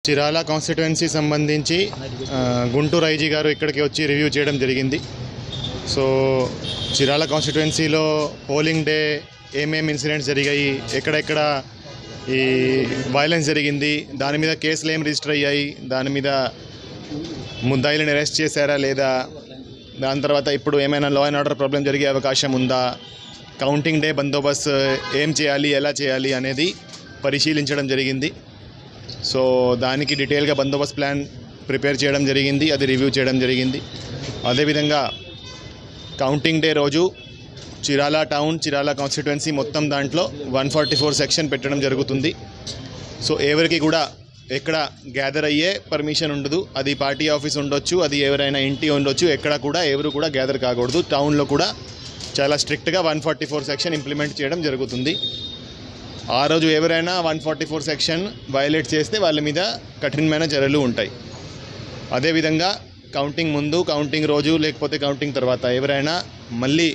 Chirala constituency సంబంధించి Guntur IG గారు ఇక్కడికి వచ్చి రివ్యూ చేయడం జరిగింది. సో చిరాల కాన్స్టిట్యుయెన్సీలో పోలింగ్ డే ఏమేమి ఇన్సిడెంట్స్ జరిగాయి, ఎక్కడెక్కడ ఈ వైలెన్స్ జరిగింది, దాని మీద కేసులు ఏం రిజిస్టర్ అయ్యాయి, దాని మీద ముద్దాయిలను అరెస్ట్ చేశారా లేదా, దాని తర్వాత ఇప్పుడు ఏమైనా లా అండ్ ఆర్డర్ ప్రాబ్లం జరిగే అవకాశం ఉందా, కౌంటింగ్ డే బందోబస్తు ఏం చేయాలి, ఎలా చేయాలి అనేది పరిశీలించడం జరిగింది. సో దానికి డీటెయిల్గా బందోబస్తు ప్లాన్ ప్రిపేర్ చేయడం జరిగింది, అది రివ్యూ చేయడం జరిగింది. అదేవిధంగా కౌంటింగ్ డే రోజు చిరాల టౌన్, చిరాల కాన్స్టిట్యుయెన్సీ మొత్తం దాంట్లో 144 సెక్షన్ పెట్టడం జరుగుతుంది. సో ఎవరికి కూడా ఎక్కడ గ్యాదర్ అయ్యే పర్మిషన్ ఉండదు. అది పార్టీ ఆఫీస్ ఉండొచ్చు, అది ఎవరైనా ఇంటి ఉండొచ్చు, ఎక్కడ కూడా ఎవరు కూడా గ్యాదర్ కాకూడదు. టౌన్లో కూడా చాలా స్ట్రిక్ట్గా 144 సెక్షన్ ఇంప్లిమెంట్ చేయడం జరుగుతుంది. ఆ రోజు ఎవరైనా 144 సెక్షన్ వయలేట్ చేస్తే వాళ్ళ మీద కఠినమైన చర్యలు ఉంటాయి. అదేవిధంగా కౌంటింగ్ ముందు, కౌంటింగ్ రోజు, లేకపోతే కౌంటింగ్ తర్వాత ఎవరైనా మళ్ళీ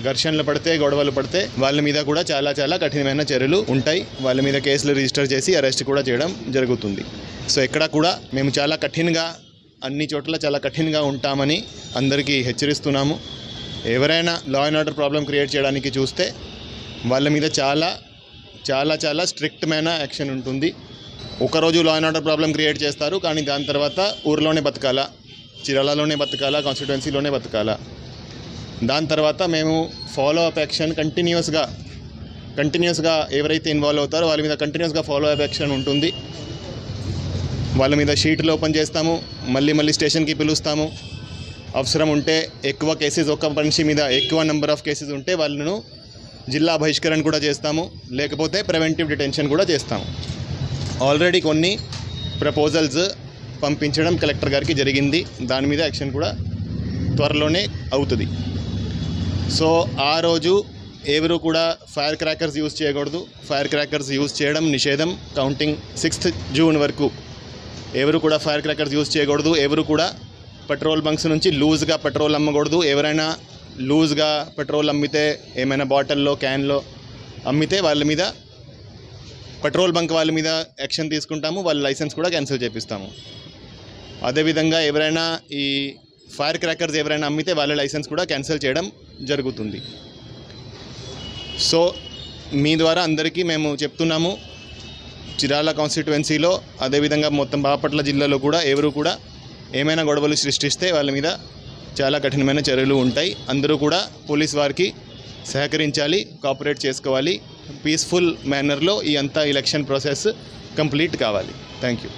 ఘర్షణలు పడితే, గొడవలు పడితే వాళ్ళ మీద కూడా చాలా కఠినమైన చర్యలు ఉంటాయి. వాళ్ళ మీద కేసులు రిజిస్టర్ చేసి అరెస్ట్ కూడా చేయడం జరుగుతుంది. సో ఎక్కడ కూడా మేము చాలా కఠినంగా, అన్ని చోట్ల చాలా కఠినంగా ఉంటామని అందరికీ హెచ్చరిస్తున్నాము. ఎవరైనా law and order problem create చేయడానికి చూస్తే వాళ్ళ మీద చాలా స్ట్రిక్ట్మైన యాక్షన్ ఉంటుంది. ఒకరోజు law and order problem create చేస్తారు, కానీ దాని తర్వాత ఊర్లోనే బతకాలా, చిరాలలోనే బతకాలా, కాన్స్టిట్యుయెన్సీలోనే బతకాలా. దాని తర్వాత మేము ఫాలో అప్ యాక్షన్ కంటిన్యూస్గా ఎవరైతే ఇన్వాల్వ్ అవుతారో వాళ్ళ మీద కంటిన్యూస్గా ఫాలో అప్ యాక్షన్ ఉంటుంది. వాళ్ళ మీద షీట్లు ఓపెన్ చేస్తాము, మళ్ళీ స్టేషన్కి పిలుస్తాము. అవసరం ఉంటే ఎక్కువ కేసెస్, ఒక మనిషి మీద ఎక్కువ నెంబర్ ఆఫ్ కేసెస్ ఉంటే వాళ్ళను జిల్లా బహిష్కరణ కూడా చేస్తాము, లేకపోతే ప్రివెంటివ్ డిటెన్షన్ కూడా చేస్తాము. ఆల్రెడీ కొన్ని ప్రపోజల్స్ పంపించడం కలెక్టర్ గారికి జరిగింది. దాని మీద యాక్షన్ కూడా త్వరలోనే అవుతుంది. సో ఆ రోజు ఎవరు కూడా ఫైర్ క్రాకర్స్ యూజ్ చేయకూడదు. ఫైర్ క్రాకర్స్ యూజ్ చేయడం నిషేధం. కౌంటింగ్ 6th జూన్ వరకు ఎవరు కూడా ఫైర్ క్రాకర్స్ యూజ్ చేయకూడదు. ఎవరు కూడా పెట్రోల్ బంక్స్ నుంచి లూజ్గా పెట్రోల్ అమ్మకూడదు. ఎవరైనా లూజ్గా పెట్రోల్ అమ్మితే, ఏమైనా బాటిల్లో, క్యాన్లో అమ్మితే వాళ్ళ మీద, పెట్రోల్ బంక్ వాళ్ళ మీద యాక్షన్ తీసుకుంటాము. వాళ్ళ లైసెన్స్ కూడా క్యాన్సిల్ చేపిస్తాము. అదేవిధంగా ఎవరైనా ఈ ఫైర్ క్రాకర్స్ ఎవరైనా అమ్మితే వాళ్ళ లైసెన్స్ కూడా క్యాన్సిల్ చేయడం జరుగుతుంది. సో మీ ద్వారా అందరికీ మేము చెప్తున్నాము, చిరాల కాన్స్టిట్యుయెన్సీలో, అదేవిధంగా మొత్తం బాపట్ల జిల్లాలో కూడా ఎవరు కూడా ఏమైనా గొడవలు సృష్టిస్తే వాళ్ళ మీద చాలా కఠినమైన చర్యలు ఉంటాయి. అందరూ కూడా పోలీస్ వారికి సహకరించాలి, కోఆపరేట్ చేసుకోవాలి. పీస్ఫుల్ మేనర్లో ఈ అంతా ఎలక్షన్ ప్రాసెస్ కంప్లీట్ కావాలి. Thank you.